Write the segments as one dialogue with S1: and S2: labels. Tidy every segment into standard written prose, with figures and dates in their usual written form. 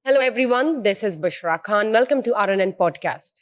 S1: Hello everyone, this is Bushra Khan. Welcome to RNN podcast.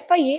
S1: FIA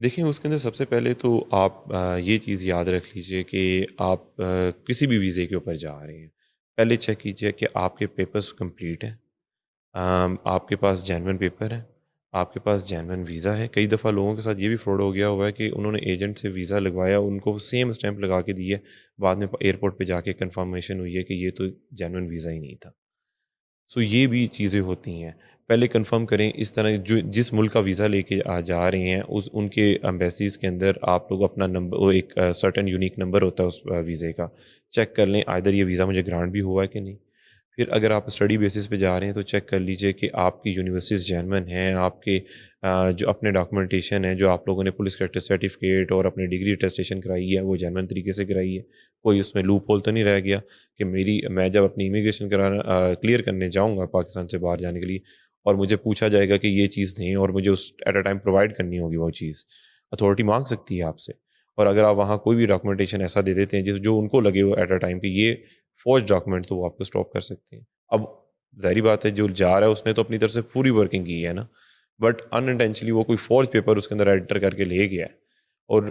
S2: دیکھیں اس کے اندر سب سے پہلے تو آپ یہ چیز یاد رکھ لیجئے کہ آپ کسی بھی ویزے کے اوپر جا رہے ہیں، پہلے چیک کیجئے کہ آپ کے پیپرز کمپلیٹ ہیں، آپ کے پاس جینون پیپر ہے، آپ کے پاس جینون ویزا ہے. کئی دفعہ لوگوں کے ساتھ یہ بھی فراڈ ہو گیا ہوا ہے کہ انہوں نے ایجنٹ سے ویزا لگوایا، ان کو سیم اسٹیمپ لگا کے دی ہے، بعد میں ایئرپورٹ پہ جا کے کنفرمیشن ہوئی ہے کہ یہ تو جینون ویزا ہی نہیں تھا. سو یہ بھی چیزیں ہوتی ہیں. پہلے کنفرم کریں. اس طرح جس ملک کا ویزا لے کے جا رہے ہیں ان کے ایمبیسیز کے اندر آپ لوگ اپنا نمبر، ایک سرٹن یونیک نمبر ہوتا ہے اس ویزے کا، چیک کر لیں آئدر یہ ویزا مجھے گرانٹ بھی ہوا ہے کہ نہیں. پھر اگر آپ اسٹڈی بیسس پہ جا رہے ہیں تو چیک کر لیجئے کہ آپ کی یونیورسٹیز جینون ہیں، آپ کے جو اپنے ڈاکومنٹیشن ہے، جو آپ لوگوں نے پولیس کریکٹر سرٹیفکیٹ اور اپنی ڈگری اٹیسٹیشن کرائی ہے وہ جینون طریقے سے کرائی ہے. کوئی اس میں لوپ ہول تو نہیں رہ گیا کہ میں جب اپنی امیگریشن کرانا کلیئر کرنے جاؤں گا پاکستان سے باہر جانے کے لیے اور مجھے پوچھا جائے گا کہ یہ چیز نہیں اور مجھے اس ایٹ اے ٹائم پرووائڈ کرنی ہوگی وہ چیز. اتھارٹی مانگ سکتی ہے آپ سے، اور اگر آپ وہاں کوئی بھی ڈاکومنٹیشن ایسا دے دیتے ہیں جو ان کو لگے وہ ایٹ اے ٹائم کہ یہ فورج ڈاکومنٹ، تو وہ آپ کو اسٹاپ کر سکتے ہیں. اب ظاہری بات ہے جو جا رہا ہے اس نے تو اپنی طرف سے پوری ورکنگ کی ہے نا، بٹ ان انٹینشنلی وہ کوئی فورج پیپر اس کے اندر ایڈیٹر کر کے لے گیا ہے، اور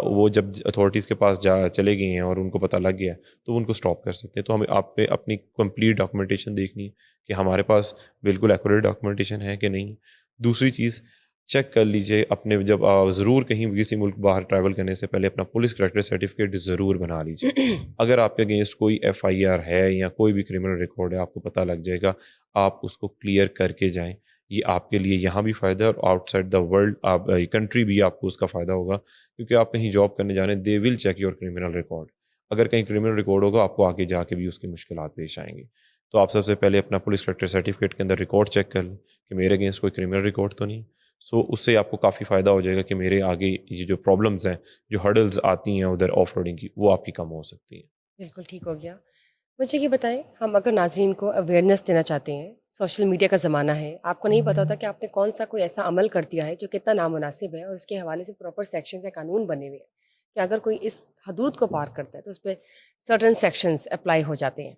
S2: وہ جب اتھارٹیز کے پاس چلے گئے ہیں اور ان کو پتہ لگ گیا تو وہ ان کو اسٹاپ کر سکتے ہیں. تو ہمیں آپ پہ اپنی کمپلیٹ ڈاکومنٹیشن دیکھنی ہے کہ ہمارے پاس بالکل ایکوریٹ ڈاکومنٹیشن ہے کہ نہیں. دوسری چیز چیک کر لیجئے اپنے جب ضرور کہیں کسی ملک باہر ٹریول کرنے سے پہلے اپنا پولیس کریکٹر سرٹیفکیٹ ضرور بنا لیجئے. اگر آپ کے اگینسٹ کوئی FIR ہے یا کوئی بھی کرمنل ریکارڈ ہے آپ کو پتہ لگ جائے گا، آپ اس کو کلیئر کر کے جائیں. یہ آپ کے لیے یہاں بھی فائدہ ہے اور آؤٹ سائڈ دا ورلڈ آپ کنٹری بھی آپ کو اس کا فائدہ ہوگا، کیونکہ آپ کہیں جاب کرنے جا رہے ہیں they will check your criminal record. اگر کہیں کرمنل ریکارڈ ہوگا آپ کو آگے جا کے بھی اس کی مشکلات پیش آئیں گی. تو آپ سب سے پہلے اپنا پولیس کریکٹر سرٹیفکیٹ کے اندر ریکارڈ چیک کر لیں کہ میرے اگینسٹ کوئی کرمنل ریکارڈ تو نہیں. سو اس سے آپ کو کافی فائدہ ہو جائے گا کہ میرے آگے یہ جو پرابلمز ہیں، جو ہرڈلز آتی ہیں ادھر آف روڈنگ کی، وہ آپ کی کم ہو سکتی ہیں.
S1: بالکل ٹھیک ہو گیا. مجھے یہ بتائیں، ہم اگر ناظرین کو اویئرنیس دینا چاہتے ہیں، سوشل میڈیا کا زمانہ ہے، آپ کو نہیں پتہ ہوتا کہ آپ نے کون سا کوئی ایسا عمل کر دیا ہے جو کتنا نامناسب ہے، اور اس کے حوالے سے پراپر سیکشنز یا قانون بنے ہوئے ہیں کہ اگر کوئی اس حدود کو پار کرتا ہے تو اس پہ سرٹن سیکشنز اپلائی ہو جاتے ہیں.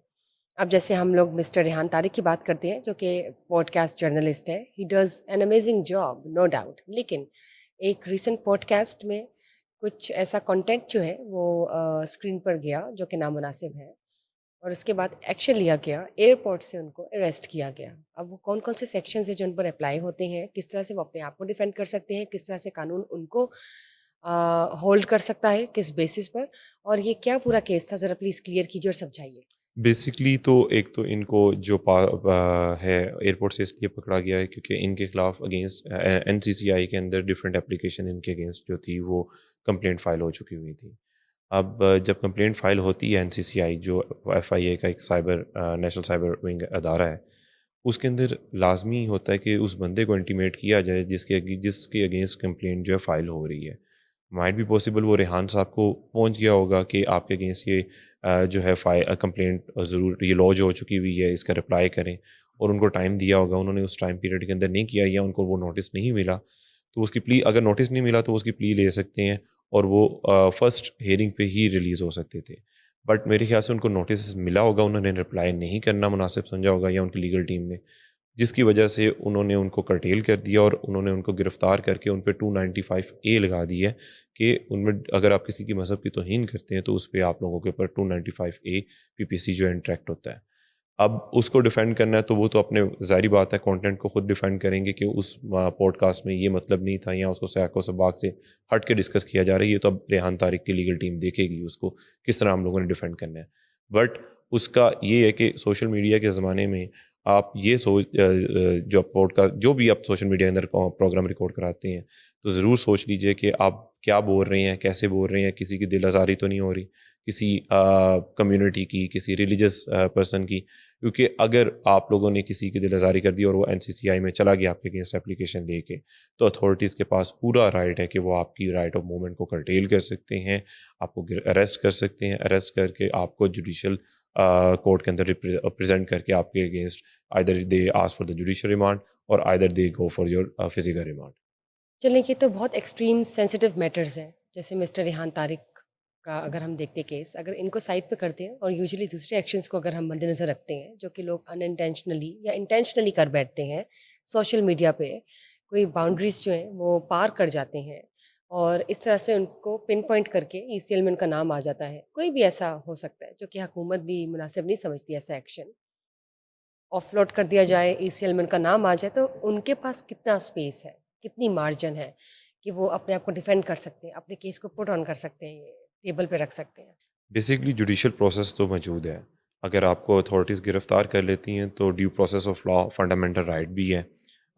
S1: اب جیسے ہم لوگ مسٹر ریحان طارق کی بات کرتے ہیں جو کہ پوڈ کاسٹ جرنلسٹ ہے، he does an amazing job no doubt, لیکن ایک ریسنٹ پوڈ کاسٹ میں کچھ ایسا کنٹینٹ جو ہے وہ اسکرین پر گیا جو کہ نامناسب ہے، اور اس کے بعد ایکشن لیا گیا، ایئرپورٹ سے ان کو اریسٹ کیا گیا. اب وہ کون کون سے سیکشنز ہیں جو ان پر اپلائی ہوتے ہیں، کس طرح سے وہ اپنے آپ کو ڈیفینڈ کر سکتے ہیں، کس طرح سے قانون ان کو ہولڈ کر سکتا ہے، کس بیسس پر، اور یہ کیا پورا کیس تھا، ذرا پلیز کلیئر کیجیے اور سمجھائیے.
S2: بیسکلی تو ایک تو ان کو جو ہے ایئرپورٹ سے اس لیے پکڑا گیا ہے کیونکہ ان کے خلاف اگینسٹ NCCI کے اندر ڈفرینٹ اپلیکیشن ان کے اگینسٹ جو تھی وہ کمپلینٹ فائل ہو چکی ہوئی تھی. اب جب کمپلینٹ فائل ہوتی ہے NCCI جو FIA کا ایک نیشنل سائبر ونگ ادارہ ہے، اس کے اندر لازمی ہوتا ہے کہ اس بندے کو انٹیمیٹ کیا جائے جس کے اگینسٹ کمپلینٹ جو ہے فائل ہو رہی ہے. مائٹ بھی پاسبل وہ ریحان صاحب کو پہنچ گیا ہوگا کہ آپ کے اگینسٹ یہ جو ہے کمپلینٹ ضرور یہ لانچ ہو چکی ہوئی ہے، اس کا رپلائی کریں، اور ان کو ٹائم دیا ہوگا، انہوں نے اس ٹائم پیریڈ کے اندر نہیں کیا یا ان کو وہ نوٹس نہیں ملا، تو اس کی پلی، اگر نوٹس نہیں ملا تو اس کی پلی لے سکتے ہیں اور وہ فرسٹ ہیئرنگ پہ ہی ریلیز ہو سکتے تھے. بٹ میرے خیال سے ان کو نوٹس ملا ہوگا، انہوں نے رپلائی نہیں کرنا مناسب سمجھا ہوگا یا ان کی لیگل ٹیم نے، جس کی وجہ سے انہوں نے ان کو کرٹیل کر دیا اور انہوں نے ان کو گرفتار کر کے ان پہ 295A لگا دی ہے کہ ان میں اگر آپ کسی کی مذہب کی توہین کرتے ہیں تو اس پہ آپ لوگوں کے اوپر 295A PPC جو انٹریکٹ ہوتا ہے. اب اس کو ڈیفینڈ کرنا ہے تو وہ تو اپنے ظاہری بات ہے کانٹینٹ کو خود ڈیفینڈ کریں گے کہ اس پوڈ کاسٹ میں یہ مطلب نہیں تھا یا اس کو سیاق و سباق سے ہٹ کے ڈسکس کیا جا رہا ہے. یہ تو اب ریحان طارق کی لیگل ٹیم دیکھے گی اس کو کس طرح ہم لوگوں نے ڈیفینڈ کرنا ہے. بٹ اس کا یہ ہے کہ سوشل میڈیا کے زمانے میں آپ یہ جو پوڈ کاسٹ جو بھی آپ سوشل میڈیا کے اندر پروگرام ریکارڈ کراتے ہیں تو ضرور سوچ لیجئے کہ آپ کیا بول رہے ہیں، کیسے بول رہے ہیں، کسی کی دل آزاری تو نہیں ہو رہی، کسی کمیونٹی کی، کسی ریلیجس پرسن کی. کیونکہ اگر آپ لوگوں نے کسی کی دل آزاری کر دی اور وہ NCCI میں چلا گیا آپ کے اگینسٹ اپلیکیشن لے کے، تو اتھارٹیز کے پاس پورا رائٹ ہے کہ وہ آپ کی رائٹ آف موومنٹ کو کرٹیل کر سکتے ہیں، آپ کو اریسٹ کر سکتے ہیں، اریسٹ کر کے آپ کو جوڈیشل کورٹ کے اندر پریزنٹ کر کے آپ کے against either they ask for the judicial remand or either they go for your physical remand.
S1: چلیں، یہ تو بہت ایکسٹریم سینسیٹیو میٹرز ہیں، جیسے مسٹر ریحان طارق کا اگر ہم دیکھتے کیس، اگر ان کو سائڈ پہ کرتے ہیں اور یوزلی دوسرے ایکشنز کو اگر ہم مد نظر رکھتے ہیں جو کہ لوگ ان انٹینشنلی یا انٹینشنلی کر بیٹھتے ہیں سوشل میڈیا پہ، کوئی باؤنڈریز جو ہیں وہ پار کر جاتے ہیں اور اس طرح سے ان کو پن پوائنٹ کر کے ECL میں ان کا نام آ جاتا ہے. کوئی بھی ایسا ہو سکتا ہے جو کہ حکومت بھی مناسب نہیں سمجھتی ایسا ایکشن. آف لوڈ کر دیا جائے, ECL میں ان کا نام آ جائے, تو ان کے پاس کتنا اسپیس ہے, کتنی مارجن ہے کہ وہ اپنے آپ کو ڈیفینڈ کر سکتے ہیں, اپنے کیس کو پٹ آن کر سکتے ہیں, ٹیبل پہ رکھ سکتے ہیں.
S2: بیسکلی جوڈیشل پروسیس تو موجود ہے. اگر آپ کو اتھارٹیز گرفتار کر لیتی ہیں تو due process of law fundamental right بھی ہے.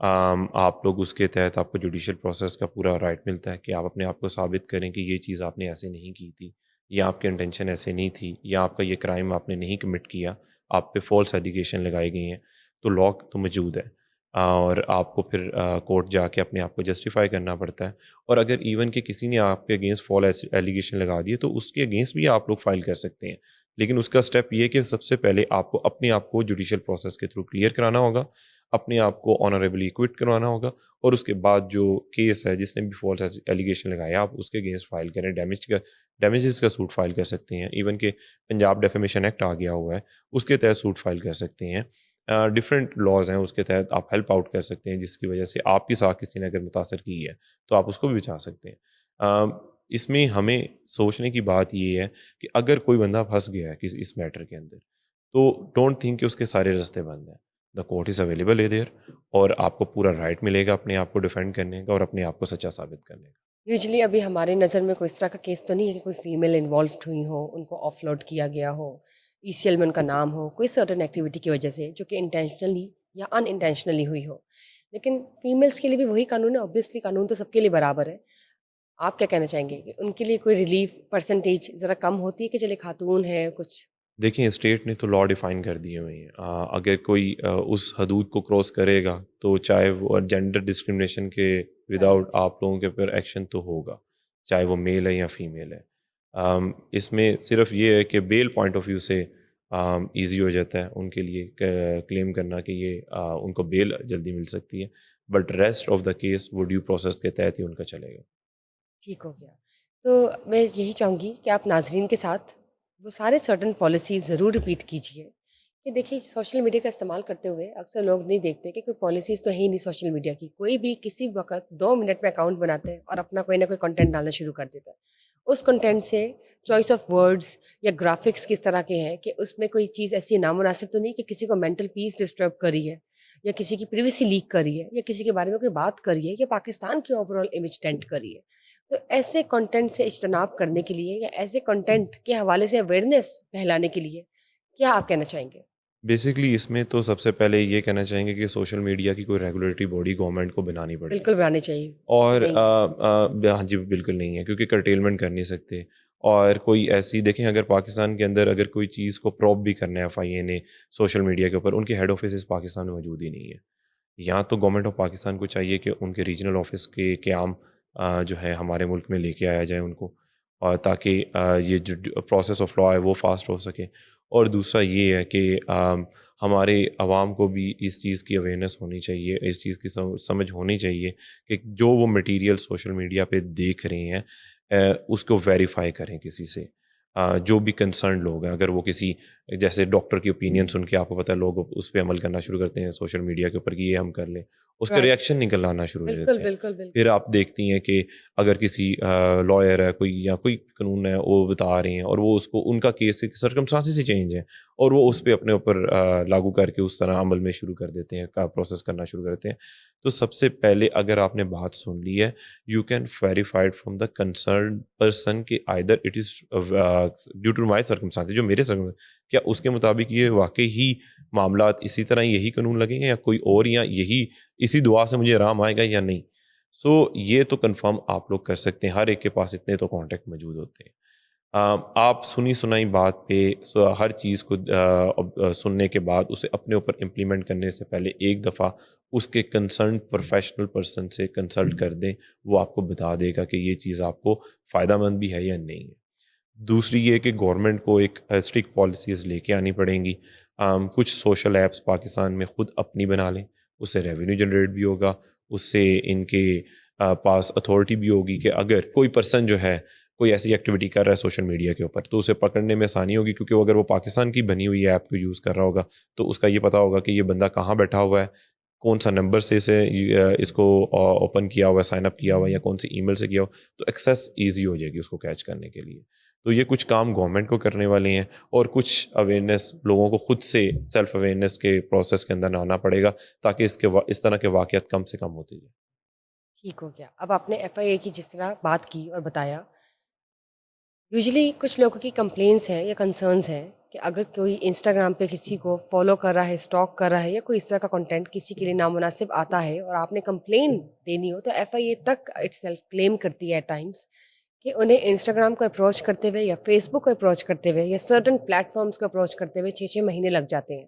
S2: آپ لوگ اس کے تحت آپ کو جوڈیشل پروسیس کا پورا رائٹ ملتا ہے کہ آپ اپنے آپ کو ثابت کریں کہ یہ چیز آپ نے ایسے نہیں کی تھی, یا آپ کی انٹینشن ایسے نہیں تھی, یا آپ کا یہ کرائم آپ نے نہیں کمٹ کیا, آپ پہ فالس ایلیگیشن لگائی گئی ہیں. تو لا تو موجود ہے اور آپ کو پھر کورٹ جا کے اپنے آپ کو جسٹیفائی کرنا پڑتا ہے. اور اگر ایون کہ کسی نے آپ کے اگینسٹ فالس ایلیگیشن لگا دیے تو اس کے اگینسٹ بھی آپ لوگ فائل کر سکتے ہیں. لیکن اس کا اسٹیپ یہ کہ سب سے پہلے آپ کو اپنے آپ کو جوڈیشل پروسیس کے تھرو کلیئر کرانا ہوگا, اپنے آپ کو آنریبلی ایکوٹ کروانا ہوگا, اور اس کے بعد جو کیس ہے جس نے بھی فالس ایلیگیشن لگایا آپ اس کے اگینسٹ فائل کریں. ڈیمیجز کا سوٹ فائل کر سکتے ہیں. ایون کہ پنجاب ڈیفیمیشن ایکٹ آ گیا ہوا ہے, اس کے تحت سوٹ فائل کر سکتے ہیں. ڈفرینٹ لاز ہیں اس کے تحت آپ ہیلپ آؤٹ کر سکتے ہیں, جس کی وجہ سے آپ کے ساتھ کسی نے اگر متاثر کی ہے تو آپ اس کو بھی بچا سکتے ہیں. اس میں ہمیں سوچنے کی بات یہ ہے کہ اگر کوئی بندہ پھنس گیا ہے اس میٹر کے اندر تو ڈونٹ تھنک کہ اس کے سارے راستے بند ہیں. دا کورٹ از اویلیبل ہے دیر, اور آپ کو پورا رائٹ ملے گا اپنے آپ کو ڈیفینڈ کرنے کا اور اپنے آپ کو سچا ثابت کرنے کا.
S1: یوزلی ابھی ہماری نظر میں کوئی اس طرح کا کیس تو نہیں ہے کہ کوئی فیمیل انوالوڈ ہوئی ہو, ان کو آف لوڈ کیا گیا ہو, ECL میں ان کا نام ہو کوئی سرٹن ایکٹیویٹی کی وجہ سے جو کہ انٹینشنلی یا ان انٹینشنلی ہوئی ہو. لیکن فیمیلس کے لیے بھی وہی قانون ہے, اوبیسلی قانون تو سب کے لیے برابر ہے. آپ کیا کہنا چاہیں گے کہ ان کے لیے کوئی ریلیف پرسنٹیج ذرا کم ہوتی ہے کہ چلے خاتون ہے کچھ؟
S2: دیکھیں اسٹیٹ نے تو لا ڈیفائن کر دیے ہوئے ہیں. اگر کوئی اس حدود کو کراس کرے گا تو چاہے وہ جینڈر ڈسکرمنیشن کے وداؤٹ آپ لوگوں کے اوپر ایکشن تو ہوگا, چاہے وہ میل ہے یا فیمیل ہے. اس میں صرف یہ ہے کہ بیل پوائنٹ آف ویو سے ایزی ہو جاتا ہے ان کے لیے کلیم کرنا کہ یہ ان کو بیل جلدی مل سکتی ہے, but rest of the case وہ ڈیو پروسیس کے تحت ہی ان کا چلے گا.
S1: ٹھیک ہو گیا. تو میں یہی چاہوں گی کہ آپ ناظرین کے ساتھ وہ سارے سرٹن پالیسیز ضرور ریپیٹ کیجیے کہ دیکھیے سوشل میڈیا کا استعمال کرتے ہوئے اکثر لوگ نہیں دیکھتے کہ کوئی پالیسیز تو ہے ہی نہیں سوشل میڈیا کی. کوئی بھی کسی وقت 2 منٹ میں اکاؤنٹ بناتا ہے اور اپنا کوئی نہ کوئی کنٹینٹ ڈالنا شروع کر دیتا ہے. اس کنٹینٹ سے چوائس آف ورڈز یا گرافکس کس طرح کے ہیں کہ اس میں کوئی چیز ایسی نامناسب تو نہیں کہ کسی کو مینٹل پیس ڈسٹرب کری ہے, یا کسی کی پریویسی لیک کری ہے, یا کسی کے بارے میں کوئی بات کری ہے, یا پاکستان کی اوور آل امیج ٹینٹ کری ہے. تو ایسے کنٹینٹ سے اجتناب کرنے کے لیے یا ایسے کنٹینٹ کے حوالے سے اویئرنیس پھیلانے کے لیے کیا آپ کہنا چاہیں گے؟
S2: بیسکلی اس میں تو سب سے پہلے یہ کہنا چاہیں گے کہ سوشل میڈیا کی کوئی ریگولیٹری باڈی گورنمنٹ کو بنانی پڑے.
S1: بالکل بنانے چاہیے.
S2: اور
S1: نہیں.
S2: ہاں جی بالکل نہیں ہے, کیونکہ کرٹیلمنٹ کر نہیں سکتے. اور کوئی ایسی دیکھیں اگر پاکستان کے اندر اگر کوئی چیز کو پروب بھی کرنا ہے FIA نے سوشل میڈیا کے اوپر, ان کے ہیڈ آفیسز پاکستان میں موجود ہی نہیں ہے. یہاں تو گورنمنٹ آف پاکستان کو چاہیے کہ ان کے ریجنل آفس کے قیام جو ہے ہمارے ملک میں لے کے آیا جائے ان کو, اور تاکہ یہ جو پروسیس آف لا ہے وہ فاسٹ ہو سکے. اور دوسرا یہ ہے کہ ہمارے عوام کو بھی اس چیز کی اویئرنیس ہونی چاہیے, اس چیز کی سمجھ ہونی چاہیے کہ جو وہ مٹیریل سوشل میڈیا پہ دیکھ رہے ہیں اس کو ویریفائی کریں کسی سے. جو بھی کنسرن لوگ ہیں, اگر وہ کسی جیسے ڈاکٹر کی اوپینین سن کے آپ کو پتہ ہے لوگ اس پہ عمل کرنا شروع کرتے ہیں سوشل میڈیا کے اوپر کہ یہ ہم کر لیں, اس کا
S1: Right.
S2: ریئیکشن نکل آنا شروع ہو
S1: بالکل
S2: جاتے ہیں.
S1: بالکل بالکل.
S2: پھر آپ دیکھتی ہیں کہ اگر کسی لائر ہے کوئی یا کوئی قانون ہے وہ بتا رہے ہیں اور وہ اس کو ان کا کیس سرکمسٹانسز ہی چینج ہیں اور وہ اس پہ اپنے اوپر لاگو کر کے اس طرح عمل میں شروع کر دیتے ہیں, کا پروسیس کرنا شروع کرتے ہیں. تو سب سے پہلے اگر آپ نے بات سن لی ہے you can verified from the concern person کہ either it is due to my circumstances, جو میرے کیا اس کے مطابق یہ واقعی ہی معاملات اسی طرح یہی قانون لگیں گے یا کوئی اور, یا یہی اسی دعا سے مجھے آرام آئے گا یا نہیں. سو یہ تو کنفرم آپ لوگ کر سکتے ہیں, ہر ایک کے پاس اتنے تو کانٹیکٹ موجود ہوتے ہیں. آپ سنی سنائی بات پہ ہر چیز کو سننے کے بعد اسے اپنے اوپر امپلیمنٹ کرنے سے پہلے ایک دفعہ اس کے کنسرن پروفیشنل پرسن سے کنسلٹ کر دیں, وہ آپ کو بتا دے گا کہ یہ چیز آپ کو فائدہ مند بھی ہے یا نہیں ہے. دوسری یہ کہ گورنمنٹ کو ایک اسٹرکٹ پالیسیز لے کے آنی پڑیں گی. کچھ سوشل ایپس پاکستان میں خود اپنی بنا لیں, اس سے ریونیو جنریٹ بھی ہوگا, اس سے ان کے پاس اتھارٹی بھی ہوگی کہ اگر کوئی پرسن جو ہے کوئی ایسی ایکٹیویٹی کر رہا ہے سوشل میڈیا کے اوپر تو اسے پکڑنے میں آسانی ہوگی, کیونکہ اگر وہ پاکستان کی بنی ہوئی ایپ کو یوز کر رہا ہوگا تو اس کا یہ پتہ ہوگا کہ یہ بندہ کہاں بیٹھا ہوا ہے, کون سا نمبر سے اس کو اوپن کیا ہوا ہے، سائن اپ کیا ہوا ہے، یا کون سی ای میل سے کیا ہوا، تو ایکسیس ایزی ہو جائے گی اس کو کیچ کرنے کے لیے. تو یہ کچھ کام گورنمنٹ کو کرنے والے ہیں، اور کچھ اویئرنیس لوگوں کو خود سے سیلف اویئرنیس کے پروسیس کے اندر آنا پڑے گا، تاکہ اس طرح کے واقعات کم سے کم ہوتے جائیں.
S1: ٹھیک ہو گیا. اب آپ نے ایف آئی اے کی جس طرح بات کی اور بتایا، یوزلی کچھ لوگوں کی کمپلینس ہیں یا کنسرنس ہیں کہ اگر کوئی انسٹاگرام پہ کسی کو فالو کر رہا ہے، اسٹاک کر رہا ہے، یا کوئی اس طرح کا کنٹینٹ کسی کے لیے نامناسب آتا ہے اور آپ نے کمپلین دینی ہو، تو ایف آئی اے تک اٹ سیلف کلیم کرتی ہے ایٹ ٹائمس کہ انہیں انسٹاگرام کو اپروچ کرتے ہوئے یا فیس بک کو اپروچ کرتے ہوئے یا سرٹن پلیٹ فارمس کو اپروچ کرتے ہوئے 6 مہینے لگ جاتے ہیں.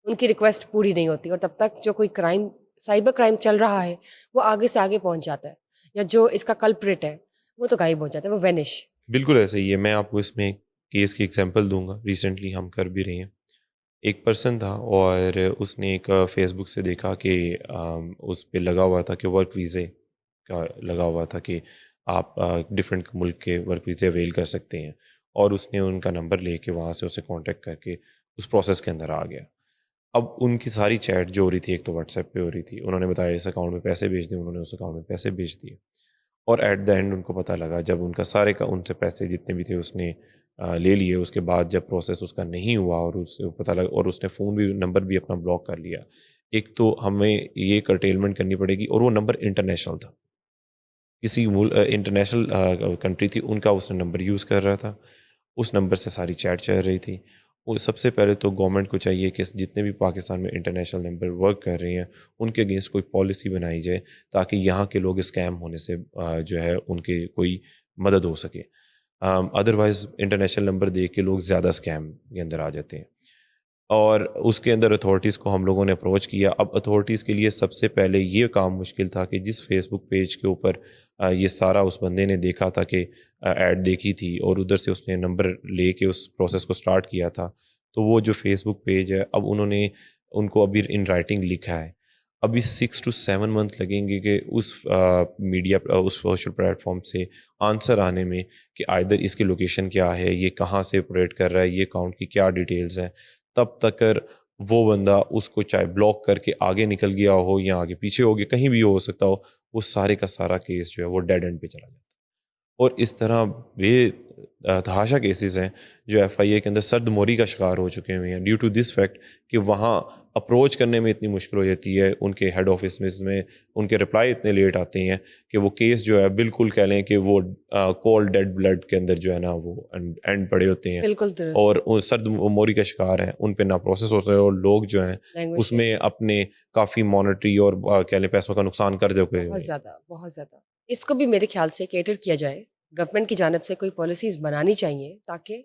S1: ان کی ریکویسٹ پوری نہیں ہوتی، اور تب تک جو کوئی کرائم، سائبر کرائم چل رہا ہے، وہ آگے سے آگے پہنچ جاتا ہے، یا جو اس کا کلپریٹ ہے وہ تو غائب ہو جاتا ہے، وہ وینش.
S2: بالکل ایسے ہی ہے. میں آپ کو اس میں کیس کی ایگزامپل دوں گا، ریسنٹلی ہم کر بھی رہے ہیں. ایک پرسن تھا، اور اس نے ایک فیس بک سے دیکھا کہ اس پہ لگا ہوا تھا کہ ورک ویزے کا لگا ہوا تھا کہ آپ ڈفرینٹ ملک کے ورک ویزے اویل کر سکتے ہیں، اور اس نے ان کا نمبر لے کے وہاں سے اسے کانٹیکٹ کر کے اس پروسیس کے اندر آ گیا. اب ان کی ساری چیٹ جو ہو رہی تھی، ایک تو واٹس ایپ پہ ہو رہی تھی، انہوں نے بتایا اس اکاؤنٹ میں پیسے بھیج دیں، انہوں نے اس اکاؤنٹ میں پیسے بھیج دیے، اور ایٹ دا اینڈ ان کو پتہ لگا جب ان کا سارے کا ان سے پیسے جتنے بھی تھے اس نے لے لیے. اس کے بعد جب پروسیس اس کا نہیں ہوا، اور اس سے پتہ لگا، اور اس نے فون بھی، نمبر بھی اپنا بلاک کر لیا. ایک تو ہمیں یہ کرٹیلمنٹ کرنی پڑے گی، اور وہ نمبر انٹرنیشنل تھا، کسی انٹرنیشنل کنٹری تھی، ان کا اس نے نمبر یوز کر رہا تھا، اس نمبر سے ساری چیٹ چل رہی تھی. اور سب سے پہلے تو گورنمنٹ کو چاہیے کہ جتنے بھی پاکستان میں انٹرنیشنل نمبر ورک کر رہے ہیں ان کے اگینسٹ کوئی پالیسی بنائی جائے، تاکہ یہاں کے لوگ اسکیم ہونے سے جو ہے ان کے کوئی مدد ہو سکے. ادروائز انٹرنیشنل نمبر دیکھ کے لوگ زیادہ اسکیم کے اندر آ جاتے ہیں. اور اس کے اندر اتھارٹیز کو ہم لوگوں نے اپروچ کیا. اب اتھارٹیز کے لیے سب سے پہلے یہ کام مشکل تھا کہ جس فیس بک پیج کے اوپر یہ سارا اس بندے نے دیکھا تھا کہ ایڈ دیکھی تھی، اور ادھر سے اس نے نمبر لے کے اس پروسیس کو سٹارٹ کیا تھا، تو وہ جو فیس بک پیج ہے، اب انہوں نے ان کو ابھی ان رائٹنگ لکھا ہے، ابھی 6 to 7 منتھ لگیں گے کہ اس میڈیا، اس سوشل پلیٹ فارم سے آنسر آنے میں کہ آئدر اس کی لوکیشن کیا ہے، یہ کہاں سے آپریٹ کر رہا ہے، یہ اکاؤنٹ کی کیا ڈیٹیلز ہیں. تب تک وہ بندہ اس کو چاہے بلاک کر کے آگے نکل گیا ہو یا آگے پیچھے ہو گیا، کہیں بھی ہو سکتا ہو، وہ سارے کا سارا کیس جو ہے وہ ڈیڈ اینڈ پہ چلا جاتا ہے. اور اس طرح بے تحاشا کیسز ہیں جو ایف آئی اے کے اندر سرد موری کا شکار ہو چکے ہوئے ہیں، ڈیو ٹو دس فیکٹ کہ وہاں اپروچ کرنے میں اتنی مشکل ہو جاتی ہے، ان کے ہیڈ آفس میں ان کے رپلائی اتنے لیٹ آتے ہیں کہ وہ کیس جو ہے بالکل کہہ لیں کہ وہ کولڈ ڈیڈ بلڈ کے اندر جو ہے نا وہ اینڈ پڑے ہوتے ہیں،
S1: بالکل درست.
S2: اور سرد موری کا شکار ہیں، ان پہ نہ پروسیس ہوتا ہے، اور لوگ جو ہیں
S1: لینگویج
S2: اس میں اپنے کافی مانیٹری اور کہہ لیں پیسوں کا نقصان کر چکے
S1: بہت
S2: ہوئے.
S1: زیادہ، بہت زیادہ. اس کو بھی میرے خیال سے کیٹر کیا جائے، گورنمنٹ کی جانب سے کوئی پالیسیز بنانی چاہیے تاکہ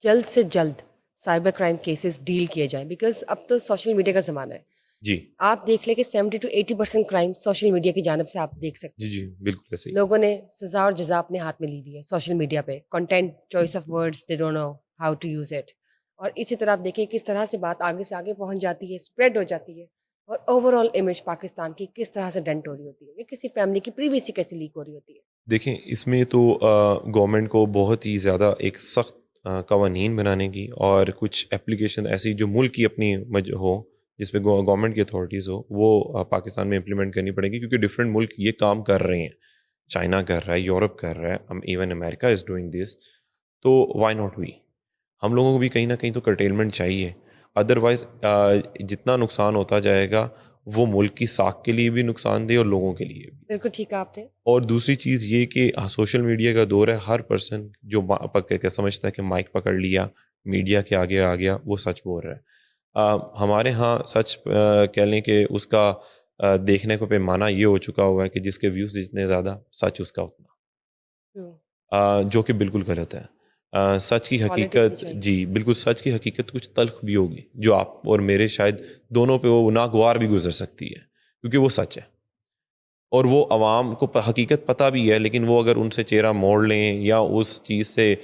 S1: جلد سے جلد سائبر کرائم کیسز ڈیل کیے جائیں، بیکاز اب تو سوشل میڈیا کا زمانہ ہے.
S2: جی
S1: آپ دیکھ لیں کہ 70 to 80% کرائم سوشل میڈیا کی جانب سے آپ دیکھ سکتے
S2: جی جی بالکل ایسے
S1: ہیں.
S2: ہی.
S1: لوگوں نے سزا اور جزا اپنے ہاتھ میں لی ہوئی ہے سوشل میڈیا پہ. Content, choice of words, they don't know how to use it. اور اسی طرح آپ دیکھیں کس طرح سے بات آگے سے آگے پہنچ جاتی ہے، اسپریڈ ہو جاتی ہے، اور اوور آل امیج پاکستان کی کس طرح سے ڈنٹ ہو رہی ہوتی ہے، یا کسی فیملی کی پریویسی کیسے لیک ہو رہی ہوتی ہے.
S2: دیکھیں اس میں تو گورنمنٹ کو بہت ہی زیادہ ایک سخت قوانین بنانے کی، اور کچھ اپلیکیشن ایسی جو ملک کی اپنی ہو، جس پہ گورنمنٹ کی اتھارٹیز ہو، وہ پاکستان میں امپلیمنٹ کرنی پڑے گی، کیونکہ ڈفرینٹ ملک یہ کام کر رہے ہیں. چائنا کر رہا ہے، یورپ کر رہا ہے، even America is doing this. تو وائی ناٹ وی؟ ہم لوگوں کو بھی کہیں نہ کہیں تو کرٹیلمنٹ چاہیے. ادروائز جتنا نقصان ہوتا جائے گا وہ ملک کی ساکھ کے لیے بھی نقصان دہ، اور لوگوں کے لیے بھی.
S1: بالکل ٹھیک ہے آپ نے.
S2: اور دوسری چیز یہ کہ سوشل میڈیا کا دور ہے، ہر پرسن جو سمجھتا ہے کہ مائک پکڑ لیا، میڈیا کے آگے آ گیا، وہ سچ بول رہا ہے. ہمارے ہاں سچ کہہ لیں کہ اس کا دیکھنے کو پیمانہ یہ ہو چکا ہوا ہے کہ جس کے ویوز جتنے زیادہ، سچ اس کا اتنا، جو کہ بالکل غلط ہے. سچ کی حقیقت، جی بالکل، سچ کی حقیقت کچھ تلخ بھی ہوگی جو آپ اور میرے شاید دونوں پہ وہ ناگوار بھی گزر سکتی ہے، کیونکہ وہ سچ ہے، اور وہ عوام کو حقیقت پتہ بھی ہے، لیکن وہ اگر ان سے چہرہ موڑ لیں یا اس چیز سے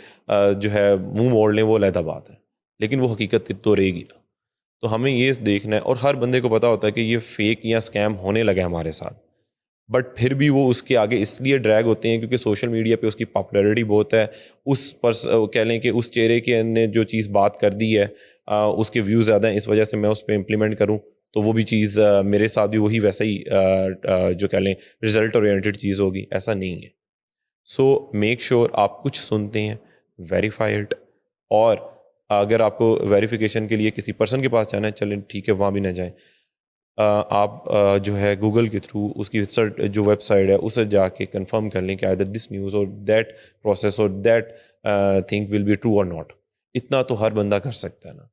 S2: جو ہے منہ موڑ لیں، وہ علیحدہ بات ہے، لیکن وہ حقیقت تو رہے گی. تو ہمیں یہ دیکھنا ہے، اور ہر بندے کو پتہ ہوتا ہے کہ یہ فیک یا اسکیم ہونے لگا ہے ہمارے ساتھ، بٹ پھر بھی وہ اس کے آگے اس لیے ڈریگ ہوتے ہیں کیونکہ سوشل میڈیا پہ اس کی پاپولیرٹی بہت ہے. اس پر کہہ لیں کہ اس چہرے کے نے جو چیز بات کر دی ہے، اس کے ویوز زیادہ ہیں، اس وجہ سے میں اس پہ امپلیمنٹ کروں تو وہ بھی چیز میرے ساتھ بھی وہی ویسا ہی جو کہہ لیں رزلٹ اورینٹیڈ چیز ہوگی، ایسا نہیں ہے. سو میک شیور آپ کچھ سنتے ہیں ویریفائی اٹ، اور اگر آپ کو ویریفیکیشن کے لیے کسی پرسن کے پاس جانا ہے چلیں ٹھیک ہے وہاں بھی نہ جائیں. آپ جو ہے گوگل کے تھرو اس کی جو ویب سائٹ ہے اسے جا کے کنفرم کر لیں کہ either this news or that process or that think will be true or not. اتنا تو ہر بندہ کر سکتا ہے نا،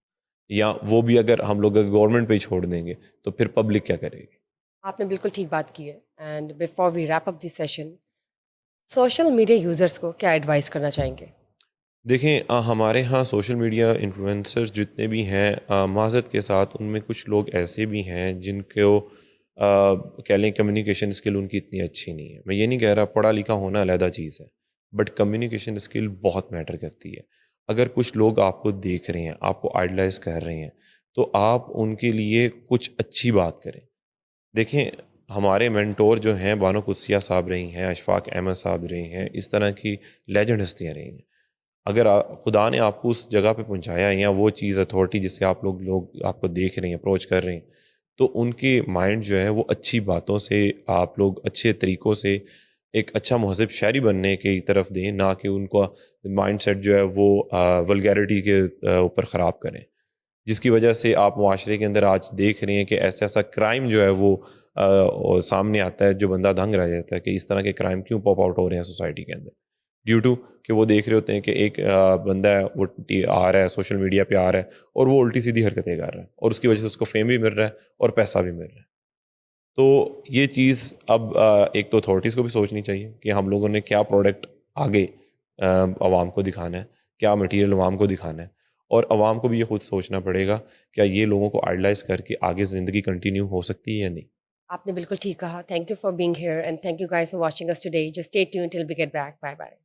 S2: یا وہ بھی اگر ہم لوگ گورنمنٹ پہ ہی چھوڑ دیں گے تو پھر پبلک کیا کرے گی.
S1: آپ نے بالکل ٹھیک بات کی ہے. And before we wrap up the session, social media users کو کیا ایڈوائز کرنا چاہیں گے؟
S2: دیکھیں ہمارے ہاں سوشل میڈیا انفلوئنسر جتنے بھی ہیں معذرت کے ساتھ ان میں کچھ لوگ ایسے بھی ہیں جن کو کہہ لیں کمیونیکیشن اسکل ان کی اتنی اچھی نہیں ہے. میں یہ نہیں کہہ رہا پڑھا لکھا ہونا علیحدہ چیز ہے، بٹ کمیونیکیشن اسکل بہت میٹر کرتی ہے. اگر کچھ لوگ آپ کو دیکھ رہے ہیں، آپ کو آئیڈلائز کر رہے ہیں، تو آپ ان کے لیے کچھ اچھی بات کریں. دیکھیں ہمارے مینٹور جو ہیں بانو قدسیہ صاحب رہی ہیں، اشفاق احمد صاحب رہے ہیں، اس طرح کی لیجنڈ ہستیاں رہی ہیں. اگر خدا نے آپ کو اس جگہ پہ پہنچایا ہے، یا وہ چیز اتھارٹی جس سے آپ لوگ آپ کو دیکھ رہے ہیں، اپروچ کر رہے ہیں، تو ان کے مائنڈ جو ہے وہ اچھی باتوں سے آپ لوگ اچھے طریقوں سے ایک اچھا مہذب شاعری بننے کی طرف دیں، نہ کہ ان کا مائنڈ سیٹ جو ہے وہ ولگیرٹی کے اوپر خراب کریں، جس کی وجہ سے آپ معاشرے کے اندر آج دیکھ رہے ہیں کہ ایسا کرائم جو ہے وہ سامنے آتا ہے، جو بندہ دنگ رہ جاتا ہے کہ اس طرح کے کرائم کیوں پاپ آؤٹ ہو رہے ہیں سوسائٹی کے اندر، ڈیو ٹو کہ وہ دیکھ رہے ہوتے ہیں کہ ایک بندہ ہے وہ آ رہا ہے سوشل میڈیا پہ آ رہا ہے اور وہ الٹی سیدھی حرکتیں کر رہا ہے، اور اس کی وجہ سے اس کو فیم بھی مل رہا ہے اور پیسہ بھی مل رہا ہے. تو یہ چیز اب ایک تو اتھارٹیز کو بھی سوچنی چاہیے کہ ہم لوگوں نے کیا پروڈکٹ آگے عوام کو دکھانا ہے، کیا مٹیریل عوام کو دکھانا ہے، اور عوام کو بھی یہ خود سوچنا پڑے گا کیا یہ لوگوں کو آئیڈلائز کر کے آگے زندگی کنٹینیو ہو سکتی ہے یا نہیں.
S1: آپ نے بالکل ٹھیک کہا. Thank you for being here and thank you guys for watching us today. Just stay tuned till we get back. Bye bye.